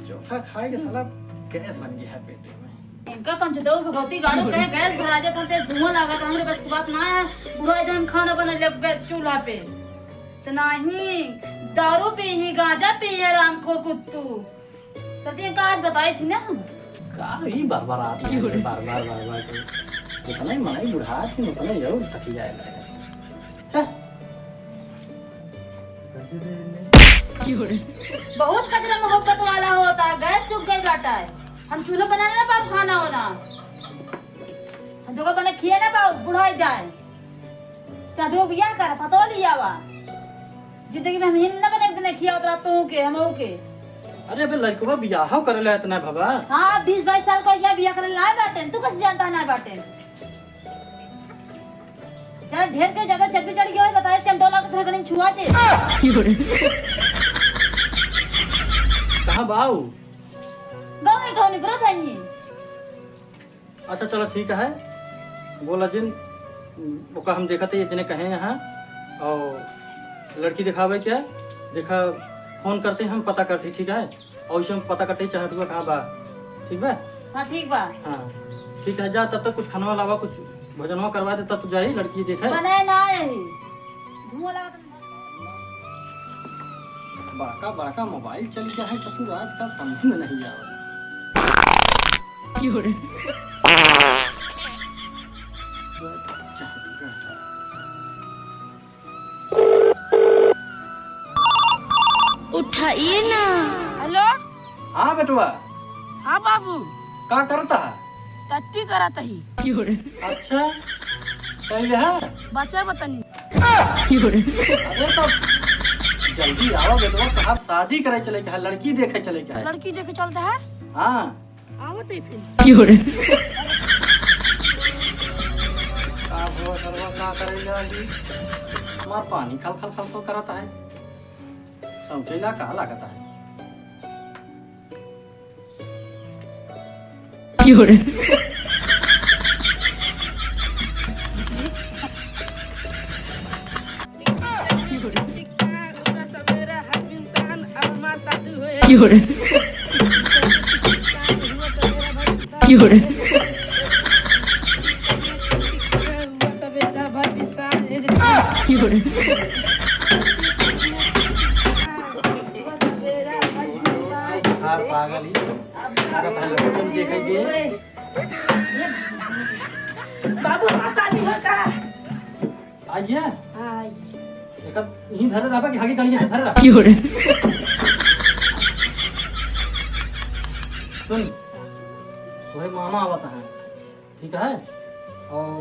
चोखा खाएगा साला गैस बन गया है पेट में। इनका पंचदेव भगवती गाड़ो कहे गैस भरा जाता ते धुआं लागत हमरे बस की बात ना है। बुरा एकदम खाना बना ले चूल्हा पे तो नहीं दारू पी ही गांजा पी है रामखोर कुत्तू तती काज बताई थी ना का ही बार बार आती है बार बार जितना ही मनाई बुढ़ा थी उतना जरूर सखी जाएगा। बहुत कचरा मोहब्बत वाला होता है। गैस चुक गई बाटा है हम चूल्हा बनाने ना पाओ खाना होना हम तो बने खिया ना पाओ बुढ़ाई जाए चाहे बिया कर पतो लिया वा जिंदगी में हम हिन ना बने खिया उतरा तो के हम के अरे बे लड़कवा बियाह कर ले इतना बाबा। हां 20-22 साल का या बियाह कर लाए बाटे तू कैसे जानता है ना बाटे चाहे ढेर के ज्यादा चप्पी चढ़ गया बताए चंडोला को थोड़ा घणी छुआ दे कहां बाऊ गांव में कौन ब्रत है ये। अच्छा चलो ठीक है बोला जिन ओका हम देखा थे इतने कहे यहाँ और लड़की दिखावे क्या देखा फोन करते हम पता करते ठीक है और इसे हम पता करते चाहे तो कहाँ बा ठीक बा। हाँ ठीक बा हाँ ठीक है जा तब तक कुछ खाना लावा कुछ भोजनवा करवा दे तब तो जाई लड़की देखे बने ना यही धुआं लगा बड़का बड़का मोबाइल चल गया है ससुर आज का समझ में नहीं आवा। उठाइए ना। हेलो हाँ बेटुआ हाँ बाबू का करता है टट्टी करत ही अच्छा पहले है बच्चा बतानी अरे तो जल्दी आओ बेटुआ कहाँ शादी करे चले क्या लड़की देखे चले क्या है लड़की देखे चलता है हाँ आवत ही फिर का भो करवा का करेगा जी मां पानी खल खल खल खल करता है समझेला का लगता है पागल ही बाबू माता जी हो का आइए हां एक यहीं धरे रहा कि आगे गली से धरे रहा सुन वही मामा आवता है ठीक है और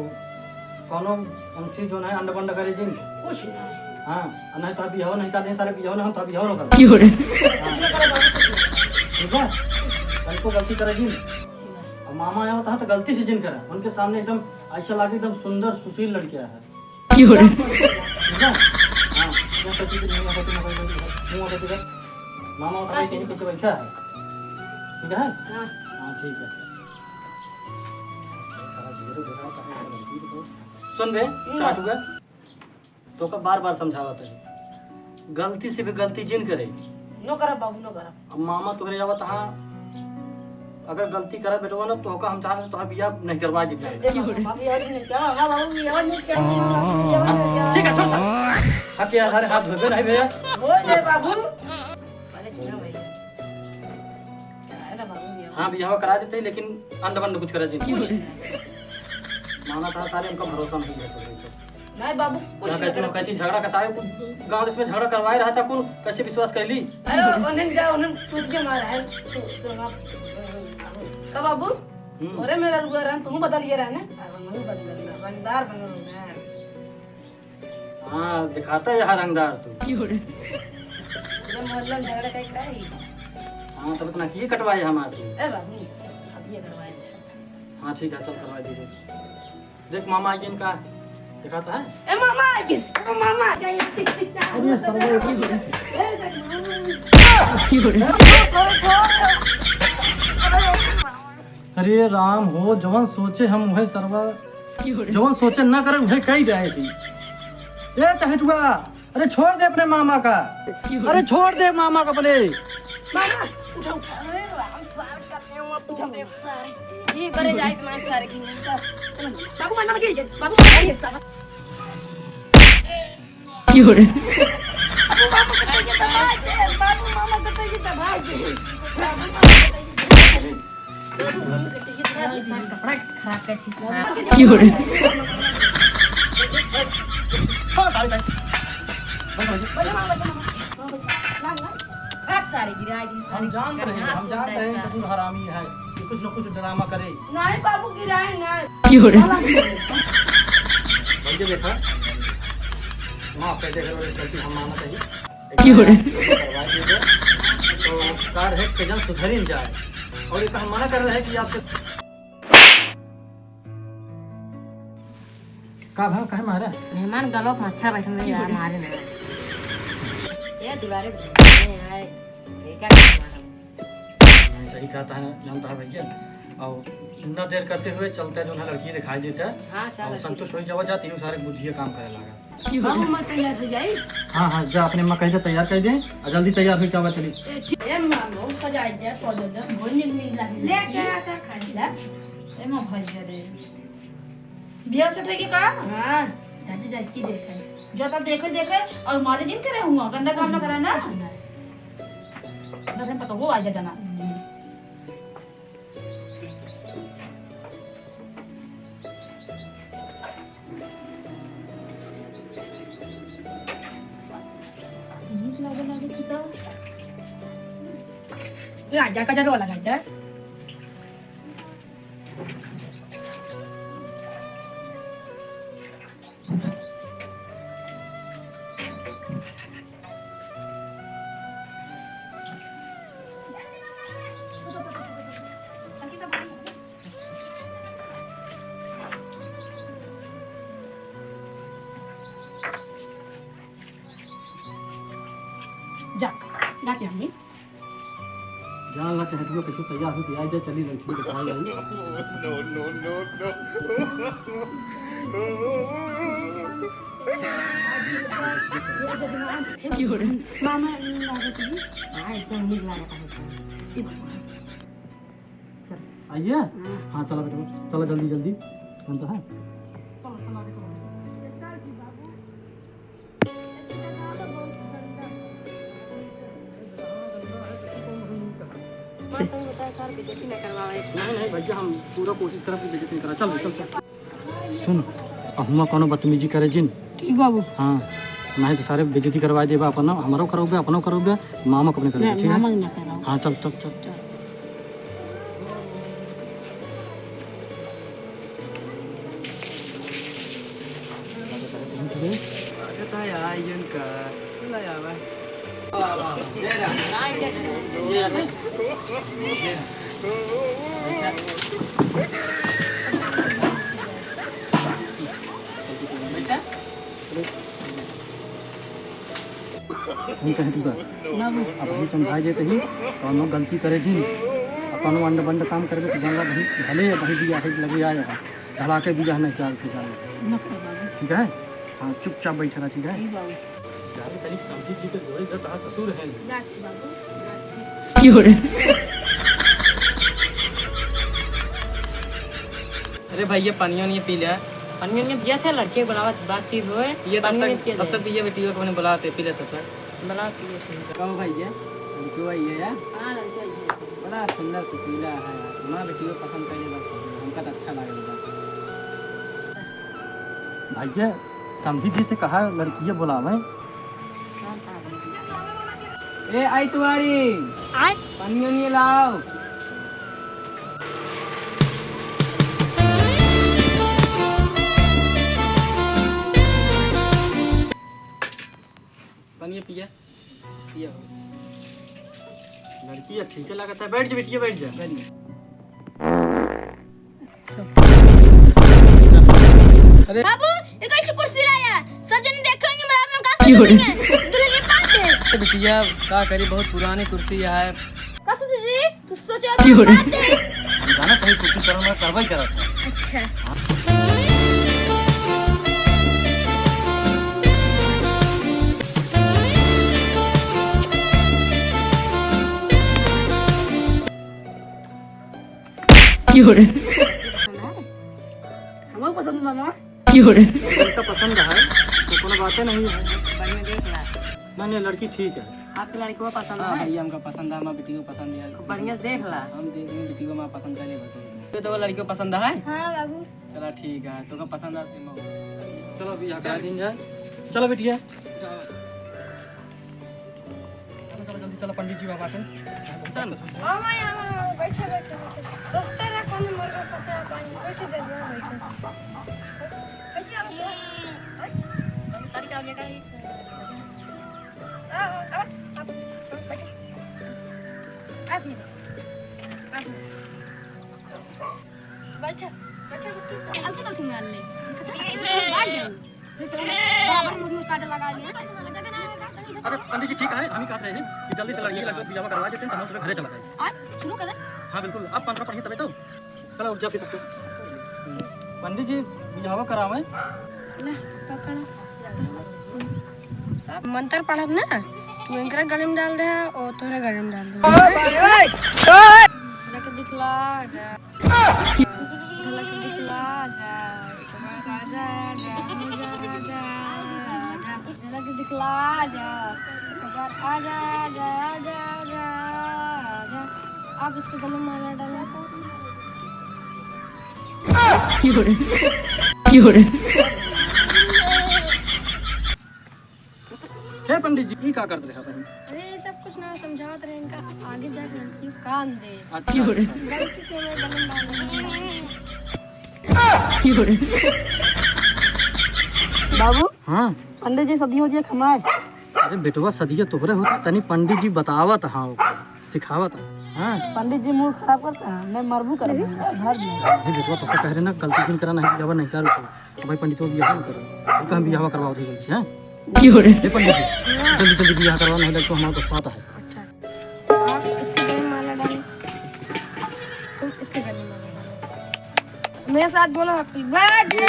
कोनो हमसी जो है अंडा बंडा करे जिन कुछ नहीं हाँ नहीं तो बिहाव नहीं करते सारे बिहाव ना हम तो बिहाव ना करते ठीक है कल को गलती करे जिन और मामा आया होता है तो गलती से जिन करा उनके सामने एकदम ऐसा लगे एकदम सुंदर सुशील लड़कियां है ठीक है हाँ क्या पति की नहीं पति ना पति मामा होता है कहीं पीछे बैठा है ठीक है हां हाँ ठीक है सुन बे चाटू का तो का बार बार समझावत है गलती से भी गलती जिन करे नो करा बाबू नो करा अब मामा तुहरे जावत हाँ अगर गलती करे बेटवा ना तो का हम चाहते तो बिया नहीं करवा दी बाबू यार नहीं क्या हां बाबू यार नहीं क्या ठीक है छोड़ हक यार हर हाथ धोबे नहीं भैया ओए ले बाबू अरे चलो भाई क्या है ना बाबू ये हाँ बिया करा देते लेकिन अंड बंड कुछ करा दी मामा था सारे उनका भरोसा नहीं है नहीं बाबू कुछ नहीं करो कैसी झगड़ा कसाए गांव देश में झगड़ा करवाए रहा था कौन कैसे विश्वास कर ली अरे उन्हें जाओ उन्हें टूट के मारा है तो आप का बाबू अरे मेरा रुआ रहा तुम बदल ये रहा ना मैं बदल रंगदार बन रहा हाँ दिखाता है यहाँ रंगदार तू पूरे मोहल्ले में झगड़ा कहीं कराई हाँ तब इतना किए कटवाए हमारे ए बाबू अब ये करवाए हाँ ठीक है चल करवा दीजिए देख मामा आगे इनका दिखाता है ए मामा आगे मामा जाइए अरे समझो अरे राम हो जवन सोचे हम वही सर्वा जवन सोचे ना करे वही कही दे ऐसी। ए चहेटुआ, अरे छोड़ दे अपने मामा का, अरे छोड़ दे मामा का अपने। मामा तुझे उठा रहे हो, हम सारे करते हैं अब तुझे सारे ये बड़े जाए तुम्हारे सारे की बाबू मामा के बाबू मामा के सब बाबू मामा कटे की दबाव के कपड़ा खराब करती सारे गिराए हम जानते हैं ससुर हरामी है, ये कुछ न कुछ ड्रामा करे। नहीं बाबू गिराए नहीं भैया देखा माँ पे देख रहे चलती हम मामा चाहिए तो कार है कि जन सुधर ही जाए, और एक हम मना कर रहे हैं कि आपसे का भाव कहे मारा मेहमान गलों में अच्छा बैठे रहे यार मारे ना ये दीवारें आए क्या सही कहता है, जानता है भैया। और न देर करते हुए चलते जो है लड़की दिखाई देता है, हाँ और संतोष हो जावा जाती हूँ, सारे बुद्धिया काम करे लगा। बाबू मत तैयार हो जाए हाँ जा अपने माँ कह दे तैयार कर दे और जल्दी तैयार हो जावा चली। ए मामो सजाई दे सो दे भोजन मिल जाए ले के आचा खाई ला ए मां भाई रे बिया सटे के का हां जाती जाती देखे जो तो देखे और मारे दिन करे हुआ गंदा काम ना करा ना ना पता वो आ जाता ना राजा का जरो लगा दे जा जाते हम जान लगता है तुम्हें कैसे तैयार होती आई जाए चली लड़की को दिखाई मामा लागत है हां एकदम नीक लागत है आइए। हाँ चलो बेटा चलो जल्दी जल्दी बनता है। नहीं भैया हम पूरा कोशिश करब कि बेइज्जती नहीं करा। चल चल चल सुन हम कोनो बदतमीजी करे जिन ठीक बाबू हाँ नहीं तो सारे बेइज्जती करवा देबा अपना हमारो करोगे अपनो करोगे मामा को अपने करोगे ठीक मामा है। ना कराओ हाँ चल चल चल नहीं कहे तू बाबू अब हम समझाई देते ही कौनो गलती करे जी कौनो अंड बंड काम करबे तो जानला भाई भले भाई बिया है लगे आएगा ढला के बिया नहीं क्या जाने ठीक है। हाँ चुपचाप बैठा रहा ठीक है। बाबू जाने तनी समझी जी के गोरे जब तारा ससुर है जाती बाबू अरे भैया पानियों नहीं पी लिया पन्नी ने दिया था लड़के बुलावा बातचीत हुए ये तब तक ये बेटियों को बुलाते पी लेते तक बुला के कहो भैया लड़की आई है यार हां लड़के बड़ा सुंदर सुशीला है हमारा बेटियों पसंद करिए बस हमका तो अच्छा लगेगा। भैया समझी जी से कहा लड़कियाँ बुलावे ए आई तुम्हारी पानियों नहीं लाओ पानी पिया पिया लड़की ठीक है लगता है। बैठ जा बेटिया बैठ जा। अरे बाबू ये कैसे कुर्सी लाया सब जन देखेंगे मेरा में का सोचेंगे दुल्हन पाते बिटिया का करी बहुत पुरानी कुर्सी है का सोचो जी तू सोचो बात है हम जाना कहीं कुछ करना करवाई करा था। अच्छा हमको पसंद मामा लड़का पसंद है तो कोनो बातें नहीं है। बढ़िया देख ला। नहीं लड़की ठीक है। आपके लड़की को पसंद हाँ है भैया हमका पसंद है, हमारा बेटी को पसंद है। बढ़िया से देख ला। हम देखेंगे बेटी को हमारा पसंद करे तो लड़की को पसंद है। हाँ बाबू चला ठीक है, तो का पसंद है चलो अभी यहाँ करा दिन जाए। चलो बेटिया चलो जल्दी चलो पंडित जी बाबा के। चल मामा बैठे बैठे सस्ते रे कौन मुर्गा फंसा पानी बैठे दे बैठे कैसे आप सर क्या हो गया आप बैठे आप बैठे बैठे अंकल तो मार ले बाहर जाओ बराबर मुंह काट लगा लिया अरे पंडित जी ठीक है, हम ही काट रहे हैं कि जल्दी से लड़की लड़का बियाह करवा देते हैं तो हम सुबह घरे चला जाए। आज शुरू करें हाँ बिल्कुल, आप 15 पढ़िए तभी तो। चलो उठ जाओ फिर सबको। पंडित जी बियाह करावे। ले पकड़ मंत्र पढ़ब ना तू इनकरा गले में डाल दे और तोरे गले में डाल दे झलक दिखला जा झलक दिखला जा जा जा जा झलक दिखला जा खबर आ जा जा जा जा जा आप इसके गले में माला डालना हे पंडित जी ये क्या करते रहे अपन? अरे ये सब कुछ ना समझावत रहे इनका आगे जाके लड़की को काम दे अच्छा गलती से मैं गले में डाल बाबू हाँ पंडित जी सदियों दिए खमाए अरे बेटवा सदिया तोहरे होता तनी पंडित जी बतावत हाँ सिखावत हाँ। पंडित जी मूड खराब करता है मैं मरबू कर घर में अरे बेटवा तो कह रहे ना गलती जिन करा नहीं बियाह नहीं क्या रुको भाई पंडित को बियाह नहीं करो तो हम बियाह करवाओ थे जल्दी से हैं। हे पंडित जी जल्दी जल्दी बियाह करवाओ नहीं तो हमारा तो स्वाद है। अच्छा आप इसके गले में माला डालें तुम इसके गले में माला डालो मेरे साथ बोलो हैप्पी बर्थडे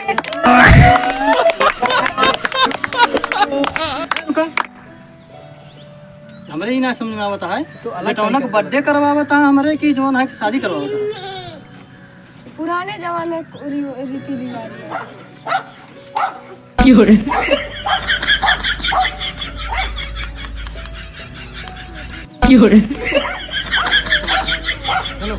हमारे ही ना समझ में आवता है तो बेटौना को बर्थडे करवावता है हमारे की जोन है कि शादी करवावता है। पुराने जमाने रीति रिवाज है चलो